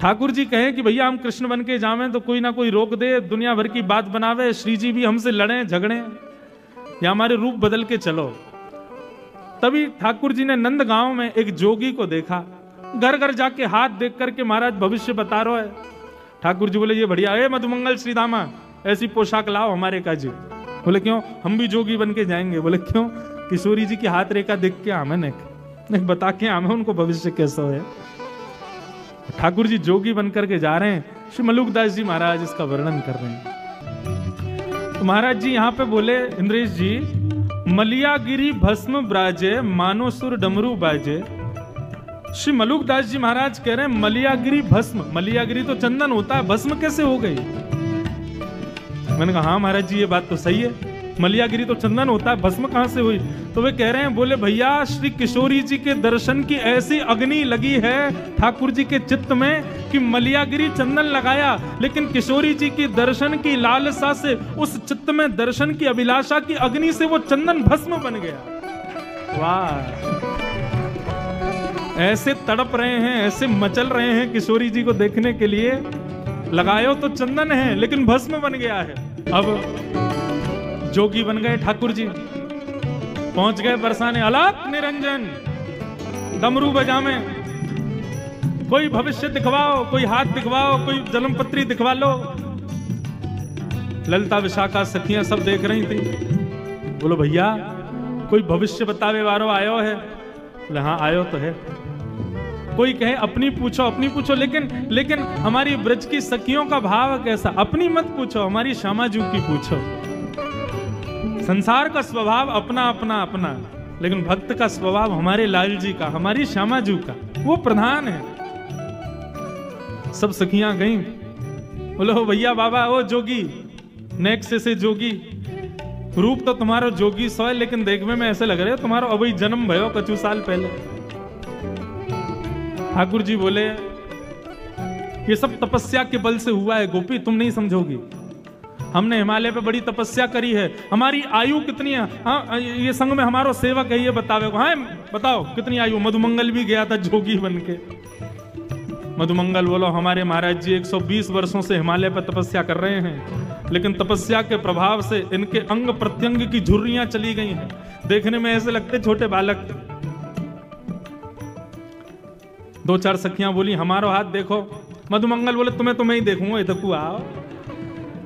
ठाकुर जी कहें कि भैया हम कृष्ण बन के जावे तो कोई ना कोई रोक दे, दुनिया भर की बात बनावे, श्री जी भी हमसे लड़े झगड़े या हमारे रूप बदल के चलो। तभी ठाकुर जी ने नंद गांव में एक जोगी को देखा, घर घर जाके हाथ देख करके महाराज भविष्य बता रहा है। ठाकुर जी बोले ये बढ़िया है, मधुमंगल श्री दामा ऐसी पोशाक लाओ हमारे काजी। बोले क्यों, हम भी जोगी बन के जाएंगे। बोले क्यों, किशोरी जी की हाथ रेखा देख के आमे ने बता के आमे उनको भविष्य कैसा है। ठाकुर जी जोगी बन करके जा रहे हैं, श्री मलुकदास जी महाराज इसका वर्णन कर रहे हैं। तो महाराज जी यहाँ पे बोले इंद्रेश जी, मलियागिरी भस्म ब्राजे मानो सुर डमरू बाजे। श्री मलुकदास जी महाराज कह रहे हैं मलियागिरी भस्म, मलियागिरी तो चंदन होता है, भस्म कैसे हो गई। मैंने कहा हाँ महाराज जी ये बात तो सही है, मलियागिरी तो चंदन होता है, भस्म कहां से हुई। तो वे कह रहे हैं, बोले भैया श्री किशोरी जी के दर्शन की ऐसी अग्नि लगी है ठाकुर जी के चित्त में कि मलियागिरी चंदन लगाया, लेकिन किशोरी जी की दर्शन की लालसा से उस चित्त में दर्शन की अभिलाषा की अग्नि से वो चंदन भस्म बन गया। वाह, ऐसे तड़प रहे हैं, ऐसे मचल रहे हैं किशोरी जी को देखने के लिए, लगायो तो चंदन है लेकिन भस्म बन गया है। अब जोगी बन गए ठाकुर जी, पहुंच गए बरसाने अलख निरंजन, डमरू बजावे, कोई भविष्य दिखवाओ, कोई हाथ दिखवाओ, कोई जन्म पत्री दिखवा लो। ललिता विशाखा सखियां सब देख रही थी। बोलो भैया कोई भविष्य बतावे वारो आयो है। बोले हाँ आयो तो है। कोई कहे अपनी पूछो, अपनी पूछो, लेकिन हमारी ब्रज की सखियों का भाव कैसा, अपनी मत पूछो, हमारी श्यामाजू की पूछो। संसार का स्वभाव अपना अपना अपना, लेकिन भक्त का स्वभाव हमारे लाल जी का, हमारी श्यामाजू का, वो प्रधान है। सब सखियां गई। बोलो भैया बाबा ओ जोगी, नेक्स्ट से जोगी, रूप तो तुम्हारा जोगी सो है, लेकिन देखने में ऐसे लग रहे हो तुम्हारा अभी जन्म भयो कछु साल पहले। ठाकुर जी बोले ये सब तपस्या के बल से हुआ है गोपी, तुम नहीं समझोगी। हमने हिमालय पे बड़ी तपस्या करी है। हमारी आयु कितनी है? हाँ ये संग में हमारा सेवक है, ये बतावे। हाँ बताओ कितनी आयु? मधुमंगल भी गया था जोगी बन के। मधुमंगल बोलो हमारे महाराज जी 120 वर्षों से हिमालय पर तपस्या कर रहे हैं, लेकिन तपस्या के प्रभाव से इनके अंग प्रत्यंग की झुर्रियां चली गई हैं, देखने में ऐसे लगते छोटे बालक। दो चार सखियां बोली हमारो हाथ देखो। मधुमंगल बोले तुम्हें तो मैं ही देखूंगा, इधर आओ,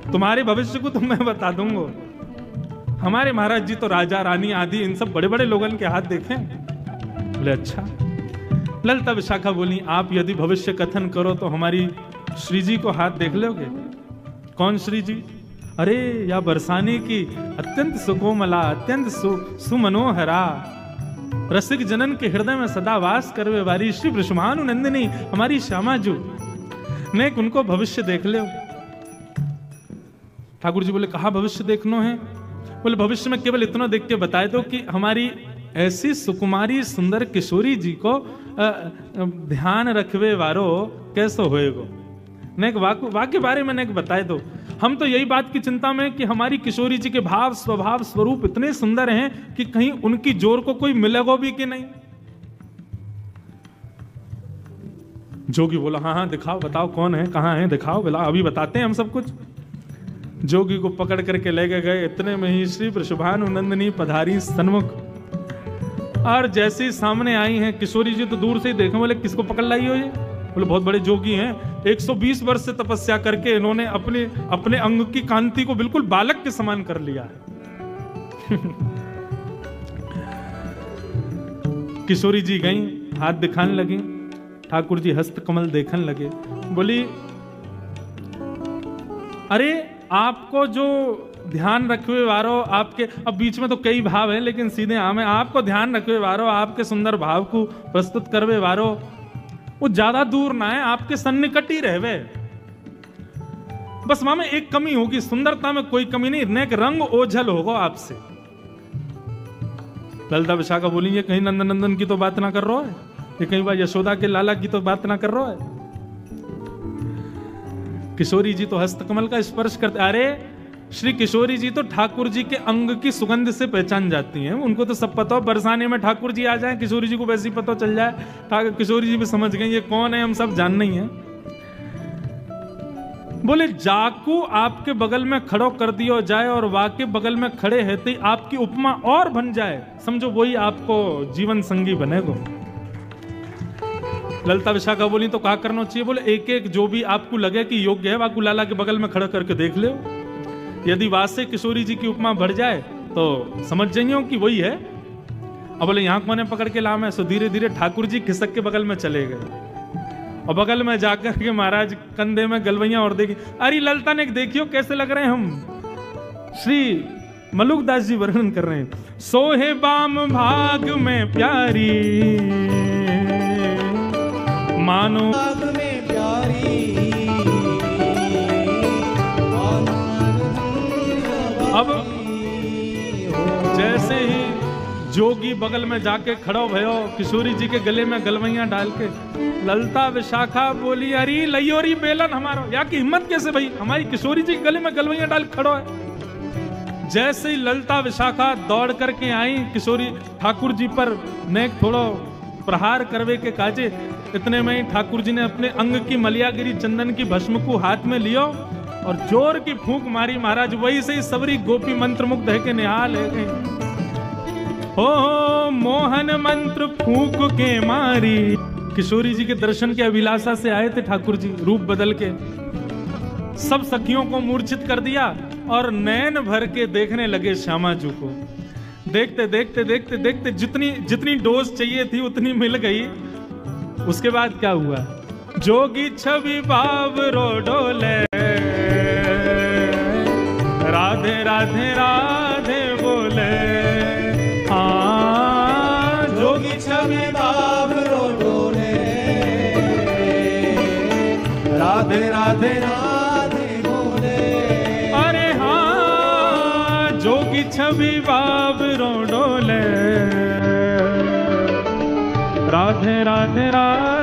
तुम्हारे भविष्य को तो मैं बता दूंगा। हमारे महाराज जी तो राजा रानी आदि इन सब बड़े बड़े लोगों के हाथ देखें। बोले अच्छा। ललिता विशाखा बोली आप यदि भविष्य कथन करो तो हमारी श्री जी को हाथ देख लोगे। कौन श्री जी? अरे या बरसाने की अत्यंत सुकोमला, अत्यंत सुमनोहरा, रसिक जनन के हृदय में सदा वास करवे वाली श्री वृषभानु नंदिनी हमारी श्यामाजू ने उनको भविष्य देख ले। ठाकुर जी बोले कहा भविष्य देखना है? बोले भविष्य में केवल इतना देख के बताए दो कि हमारी ऐसी सुकुमारी सुंदर किशोरी जी को ध्यान रखवे वारो कैसो होएगो। नेक वाक्य बारे में नेक बताए दो। हम तो यही बात की चिंता में कि हमारी किशोरी जी के भाव स्वभाव स्वरूप इतने सुंदर हैं कि कहीं उनकी जोर को कोई मिलेगा भी कि नहीं। जोगी बोला हाँ हाँ दिखाओ, बताओ कौन है, कहाँ है, दिखाओ, बोला अभी बताते हैं हम सब कुछ। जोगी को पकड़ करके लेके गए। इतने में ही श्री वृषभानु नंदिनी पधारी सन्मुख, और जैसे ही सामने आई हैं किशोरी जी तो दूर से ही देखें। बोले किसको पकड़ लाई हो ये? बोले बहुत बड़े जोगी हैं, 120 वर्ष से तपस्या करके इन्होंने अपने अंग की कांति को बिल्कुल बालक के समान कर लिया है। किशोरी जी गई, हाथ दिखाने लगी। ठाकुर जी हस्त कमल देखने लगे। बोली अरे आपको जो ध्यान रखवे वारो, आपके अब बीच में तो कई भाव हैं लेकिन सीधे आम है, आपको ध्यान रखवे वारो, आपके सुंदर भाव को प्रस्तुत करवे वारो, वो ज्यादा दूर ना है, आपके सन्निकट ही रहवे। बस वहां में एक कमी होगी, सुंदरता में कोई कमी नहीं, नेक रंग ओझल होगा आपसे। ललिता विशाखा बोली ये कहीं नंदन नंदन की तो बात ना कर रहा है, ये कहीं बार यशोदा के लाला की तो बात ना कर रहा है। किशोरी जी तो हस्तकमल का स्पर्श करते। अरे श्री किशोरी जी तो ठाकुर जी के अंग की सुगंध से पहचान जाती हैं, उनको तो सब पता हो। बरसाने में ठाकुर जी आ जाए, किशोरी जी को वैसे ही पता चल जाए। किशोरी जी भी समझ गई ये कौन है, हम सब जानना ही है। बोले जाकू आपके बगल में खड़ो कर दियो जाए और वाके बगल में खड़े रहते ही आपकी उपमा और बन जाए, समझो वही आपको जीवन संगी बनेगो। ललिता विशाखा बोली तो क्या करना चाहिए? बोले एक एक जो भी आपको लगे कि योग्य है वाकू लाला के बगल में खड़ा करके देख लो। यदि वासे किशोरी जी की उपमा बढ़ जाए तो समझ जाइए कि वही है। अब बोले यहाँ कोने पकड़ के लाम है, सो धीरे धीरे ठाकुर जी खिसक के बगल में चले गए और बगल में जाकर के महाराज कंधे में गलवैया और देखी। अरे ललिता ने देखियो कैसे लग रहे हैं हम। श्री मलुकदास जी वर्णन कर रहे हैं, सोहे बाम भाग में प्यारी मानो भाग में प्यारी। अब जैसे ही जोगी बगल में जाके खड़ो भयो किशोरी जी के गले में गलवैयां डाल के, ललिता विशाखा बोली अरे लयोरी बेलन हमारा, या की हिम्मत कैसे भाई, हमारी किशोरी जी के गले में गलवैयां डाल खड़ो है। जैसे ही ललिता विशाखा दौड़ करके आई किशोरी ठाकुर जी पर नेक थोड़ो प्रहार करवे के काजे, इतने में ही ठाकुर जी ने अपने अंग की मलियागिरी चंदन की भस्म को हाथ में लियो और जोर की फूंक मारी। महाराज वही से ही सबरी गोपी मंत्र मुग्ध है के निहाल है गई। ओ मोहन मंत्र फूंक के मारी। किशोरी जी के दर्शन की अभिलाषा से आए थे ठाकुर जी, रूप बदल के सब सखियों को मूर्छित कर दिया और नैन भर के देखने लगे श्यामा जी को। देखते देखते देखते देखते जितनी जितनी डोज चाहिए थी उतनी मिल गई। उसके बाद क्या हुआ? जोगी छवि बावरो डोले, राधे राधे राधे बोले। हाँ जोगी छवि बावरो डोले, राधे राधे राधे बोले। अरे हाँ जोगी छवि बावरो डोले, राधे राधे राधे